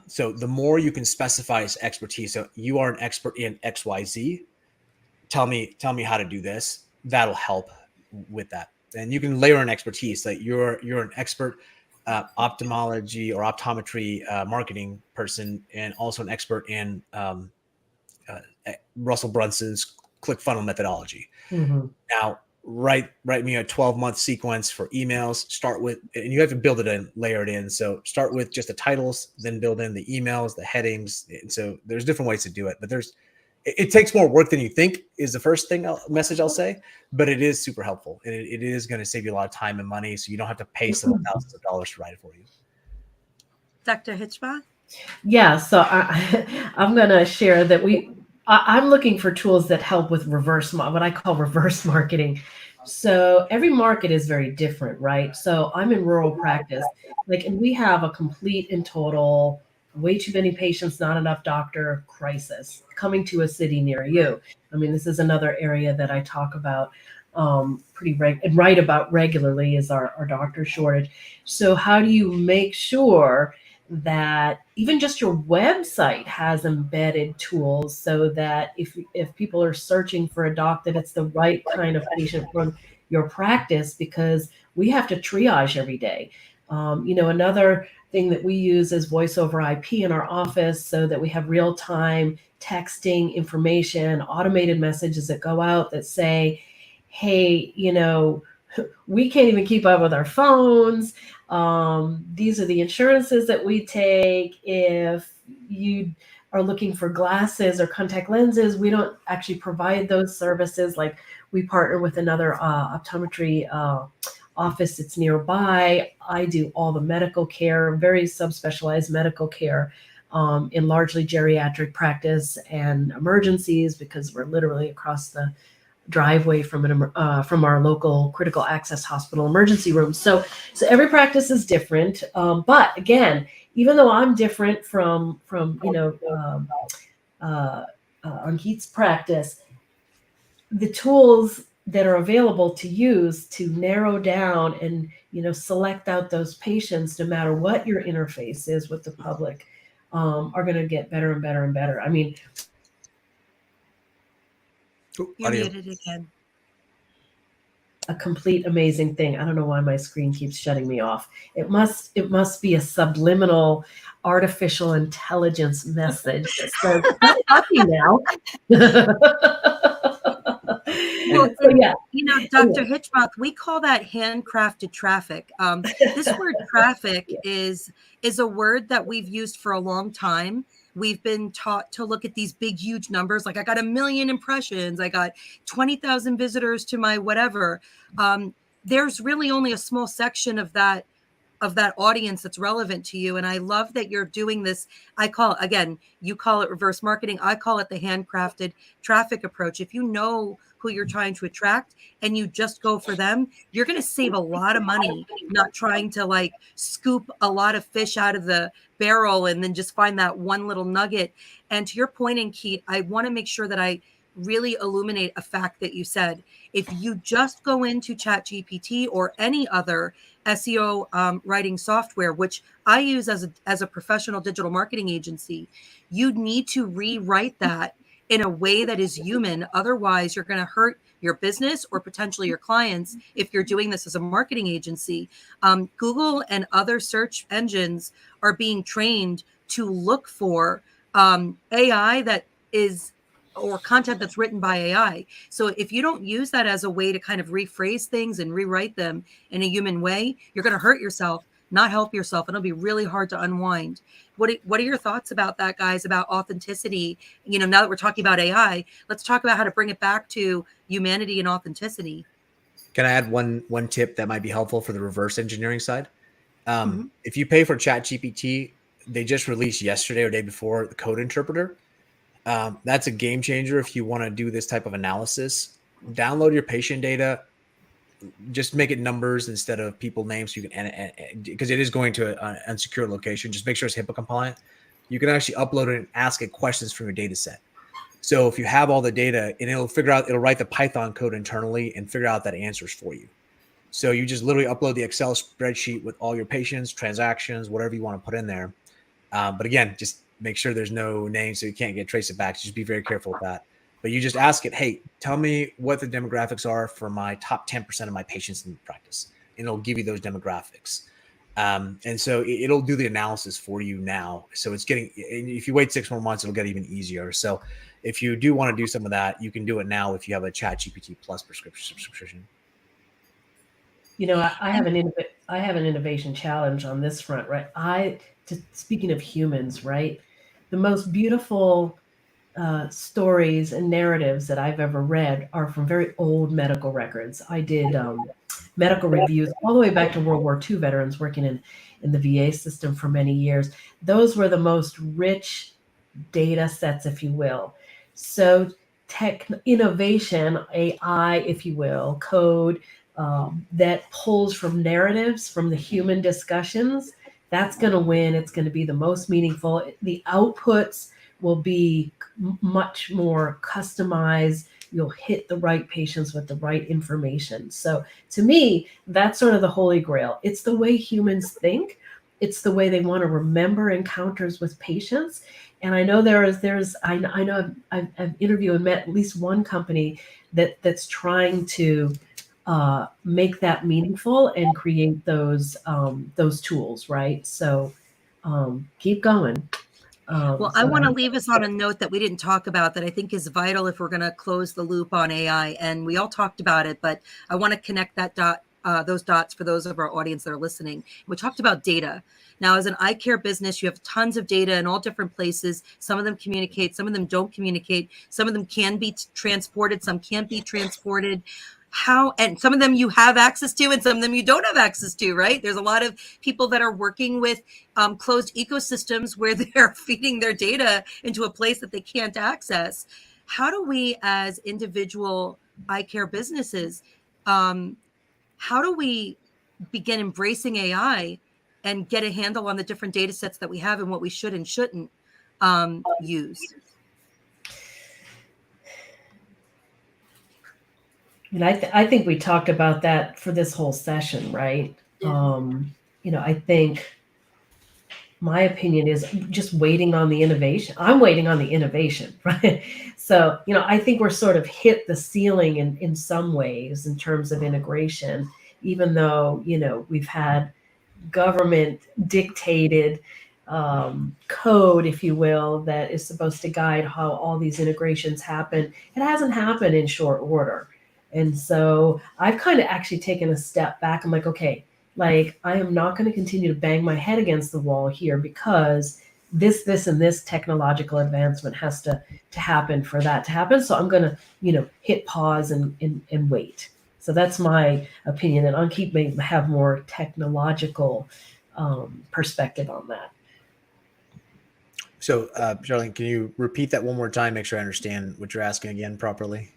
So the more you can specify its expertise, so you are an expert in XYZ, tell me how to do this. That'll help with that. And you can layer an expertise, like you're an expert ophthalmology or optometry marketing person, and also an expert in Russell Brunson's ClickFunnels methodology. Mm-hmm. Now, write me a 12-month sequence for emails. Start with, and you have to build it in, layer it in. So start with just the titles, then build in the emails, the headings. And so there's different ways to do it, but it takes more work than you think is the first message I'll say, but it is super helpful. And it is going to save you a lot of time and money. So you don't have to pay someone thousands of dollars to write it for you. Dr. Hitchbach? Yeah, so I'm going to share that I'm looking for tools that help with what I call reverse marketing. So every market is very different, right? So I'm in rural practice, and we have a complete and total way too many patients, not enough doctor crisis coming to a city near you. I mean, this is another area that I talk about and write about regularly, is our doctor shortage. So how do you make sure that even just your website has embedded tools so that if people are searching for a doc, that it's the right kind of patient from your practice, because we have to triage every day. Another thing that we use is voice over IP in our office, so that we have real-time texting information, automated messages that go out that say, hey, we can't even keep up with our phones. These are the insurances that we take. If you are looking for glasses or contact lenses, we don't actually provide those services. Like, we partner with another optometry office that's nearby. I do all the medical care, very subspecialized medical care in largely geriatric practice and emergencies, because we're literally across the driveway from our local critical access hospital emergency room. So every practice is different. But again, even though I'm different from Ankit's practice, the tools that are available to use to narrow down and select out those patients, no matter what your interface is with the public, are going to get better and better and better. I mean, You're muted again. A complete amazing thing. I don't know why my screen keeps shutting me off. It must be a subliminal artificial intelligence message that says, I'm happy now. Well, So, yeah. Dr. Hitchbach, we call that handcrafted traffic. This word traffic is a word that we've used for a long time. We've been taught to look at these big, huge numbers. Like, I got 1 million impressions. I got 20,000 visitors to my whatever. There's really only a small section of that audience that's relevant to you. And I love that you're doing this. You call it reverse marketing. I call it the handcrafted traffic approach. If you know who you're trying to attract and you just go for them, you're going to save a lot of money, not trying to scoop a lot of fish out of the barrel and then just find that one little nugget. And to your point, Ankit, I want to make sure that I really illuminate a fact that you said. If you just go into ChatGPT or any other SEO writing software, which I use as a professional digital marketing agency, you need to rewrite that in a way that is human. Otherwise, you're going to hurt your business or potentially your clients, if you're doing this as a marketing agency, Google and other search engines are being trained to look for AI that is, or content that's written by AI. So if you don't use that as a way to kind of rephrase things and rewrite them in a human way, you're going to hurt yourself, not help yourself, and it'll be really hard to unwind. What are your thoughts about that, guys, about authenticity? You know, now that we're talking about AI, let's talk about how to bring it back to humanity and authenticity. Can I add one tip that might be helpful for the reverse engineering side? Mhm. If you pay for ChatGPT, they just released yesterday or day before the code interpreter. That's a game changer if you want to do this type of analysis. Download your patient data, just make it numbers instead of people names, so you can, because it is going to an unsecure location. Just make sure it's HIPAA compliant. You can actually upload it and ask it questions from your data set. So if you have all the data, and it'll write the Python code internally and figure out that answers for you. So you just literally upload the Excel spreadsheet with all your patients, transactions, whatever you want to put in there. But again, just make sure there's no name so you can't get trace it back. So just be very careful with that. But you just ask it, hey, tell me what the demographics are for my top 10% of my patients in practice. And it'll give you those demographics. And so it'll do the analysis for you now. So it's getting, if you wait 6 more months, it'll get even easier. So if you do want to do some of that, you can do it now if you have a ChatGPT Plus subscription. You know, I have an innovation challenge on this front, right? Speaking of humans, right? The most beautiful stories and narratives that I've ever read are from very old medical records. I did medical reviews all the way back to World War II veterans working in the VA system for many years. Those were the most rich data sets, if you will. So tech innovation, AI, if you will, code that pulls from narratives, from the human discussions, that's going to win. It's going to be the most meaningful. The outputs will be much more customized. You'll hit the right patients with the right information. So to me, that's sort of the holy grail. It's the way humans think. It's the way they want to remember encounters with patients. And I know I know I've interviewed and met at least one company that's trying to make that meaningful and create those tools, right? So keep going. Well, I want to leave us on a note that we didn't talk about that I think is vital if we're going to close the loop on AI. And we all talked about it, but I want to connect those dots for those of our audience that are listening. We talked about data. Now, as an eye care business, you have tons of data in all different places. Some of them communicate, some of them don't communicate. Some of them can be transported, some can't be transported. And some of them you have access to and some of them you don't have access to, right? There's a lot of people that are working with closed ecosystems where they're feeding their data into a place that they can't access. How do we as individual eye care businesses, how do we begin embracing AI and get a handle on the different data sets that we have and what we should and shouldn't use? And I think we talked about that for this whole session, right? Yeah. I think my opinion is just waiting on the innovation. I'm waiting on the innovation, right? So, I think we're sort of hit the ceiling in some ways in terms of integration, even though, we've had government dictated code, if you will, that is supposed to guide how all these integrations happen. It hasn't happened in short order. And so I've kind of actually taken a step back. I'm like, okay, I am not going to continue to bang my head against the wall here because this and this technological advancement has to happen for that to happen. So I'm going to, hit pause and wait. So that's my opinion. And Ankit may have more technological perspective on that. So, Charlene, can you repeat that one more time? Make sure I understand what you're asking again properly.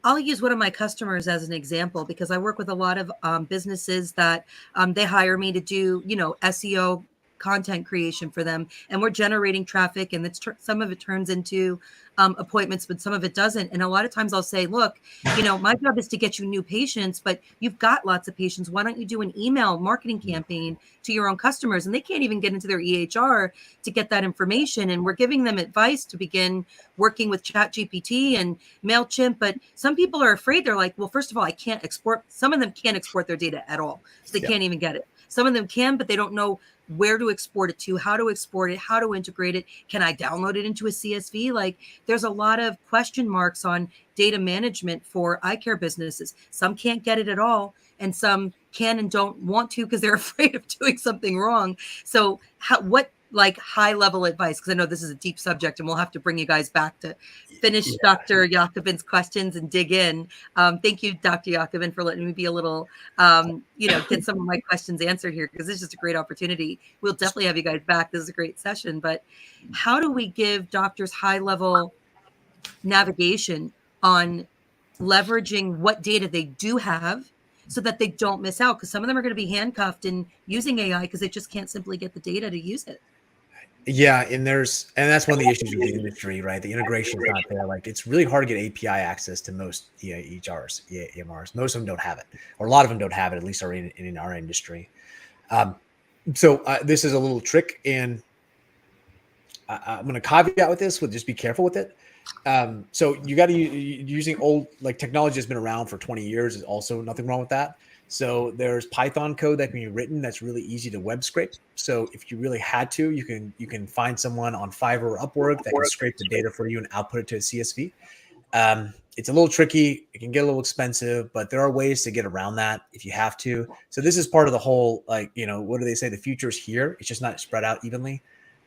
I'll use one of my customers as an example because I work with a lot of businesses that they hire me to do, SEO content creation for them, and we're generating traffic, and some of it turns into appointments, but some of it doesn't. And a lot of times I'll say, look, my job is to get you new patients, but you've got lots of patients. Why don't you do an email marketing campaign to your own customers? And they can't even get into their EHR to get that information. And we're giving them advice to begin working with ChatGPT and MailChimp. But some people are afraid. They're like, well, first of all, I can't export. Some of them can't export their data at all. So they can't even get it. Some of them can, but they don't know where to export it to, how to export it, how to integrate it. Can I download it into a CSV? Like, there's a lot of question marks on data management for eye care businesses. Some can't get it at all, and some can and don't want to because they're afraid of doing something wrong. So what high level advice, because I know this is a deep subject and we'll have to bring you guys back to finish Dr. Jacobin's questions and dig in. Thank you, Dr. Jacobin, for letting me be a little, get some of my questions answered here, because it's just a great opportunity. We'll definitely have you guys back. This is a great session. But how do we give doctors high level navigation on leveraging what data they do have so that they don't miss out? Because some of them are going to be handcuffed in using AI because they just can't simply get the data to use it. Yeah, and that's one of the issues with the industry, right? The integration is not there. Like, it's really hard to get API access to most EHRs, EMRs. Most of them don't have it, or a lot of them don't have it. At least are in our industry. So this is a little trick, and I'm going to caveat with this: just be careful with it. So you got to using old technology that's been around for 20 years is also nothing wrong with that. So there's Python code that can be written that's really easy to web scrape. So if you really had to, you can find someone on Fiverr or Upwork that can scrape the data for you and output it to a CSV. It's a little tricky. It can get a little expensive, but there are ways to get around that if you have to. So this is part of the whole, what do they say? The future is here. It's just not spread out evenly.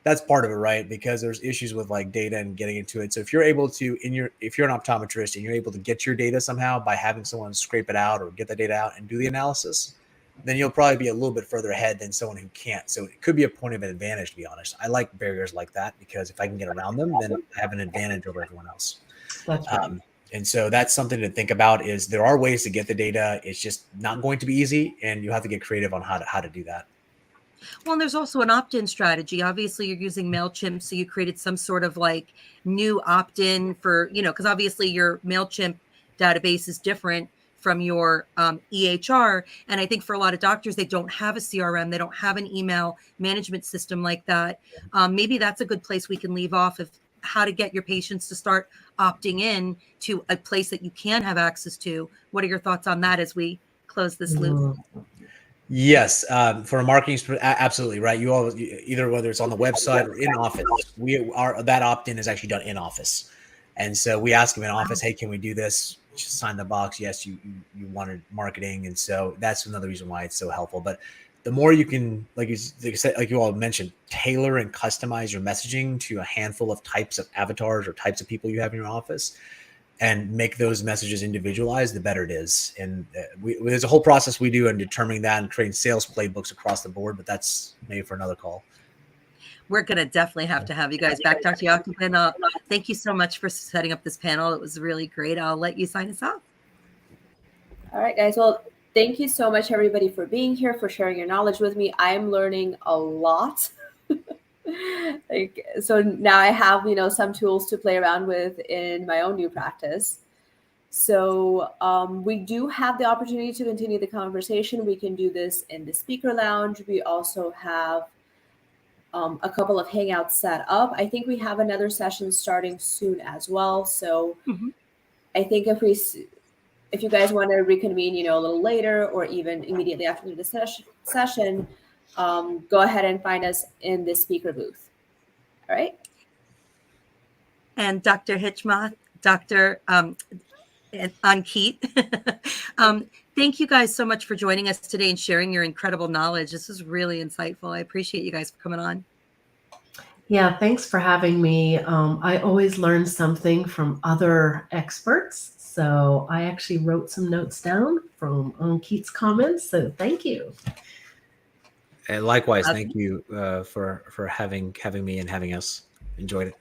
That's part of it, right? Because there's issues with data and getting into it. So if you're able to, if you're an optometrist and you're able to get your data somehow by having someone scrape it out or get the data out and do the analysis, then you'll probably be a little bit further ahead than someone who can't. So it could be a point of advantage, to be honest. I like barriers like that because if I can get around them, then I have an advantage over everyone else. That's right. And so that's something to think about. Is there are ways to get the data. It's just not going to be easy, and you have to get creative on how to do that. Well, and there's also an opt-in strategy. Obviously, you're using MailChimp, so you created some sort of new opt-in for, because obviously your MailChimp database is different from your EHR. And I think for a lot of doctors, they don't have a CRM. They don't have an email management system like that. Maybe that's a good place we can leave off of how to get your patients to start opting in to a place that you can have access to. What are your thoughts on that as we close this loop? Yes, for a marketing, absolutely right. You always either whether it's on the website or in office, that opt-in is actually done in office, and so we ask them in office, hey, can we do this? Just sign the box. Yes, you wanted marketing, and so that's another reason why it's so helpful. But the more you can, like you all mentioned, tailor and customize your messaging to a handful of types of avatars or types of people you have in your office, and make those messages individualized, the better it is. And there's a whole process we do in determining that and creating sales playbooks across the board, but that's maybe for another call. We're going to definitely have to have you guys back. Dr. Jacobin, thank you so much for setting up this panel. It was really great. I'll let you sign us off. All right, guys. Well, thank you so much, everybody, for being here, for sharing your knowledge with me. I'm learning a lot. So now I have, some tools to play around with in my own new practice. So we do have the opportunity to continue the conversation. We can do this in the speaker lounge. We also have a couple of hangouts set up. I think we have another session starting soon as well. So I think if you guys want to reconvene, a little later or even immediately after the session, go ahead and find us in the speaker booth. All right. And Dr. Hitchmoth, Dr. Ankit, thank you guys so much for joining us today and sharing your incredible knowledge. This is really insightful. I appreciate you guys for coming on. Yeah, thanks for having me. I always learn something from other experts. So I actually wrote some notes down from Ankit's comments. So thank you. And likewise, thank you for having me and having us. Enjoyed it.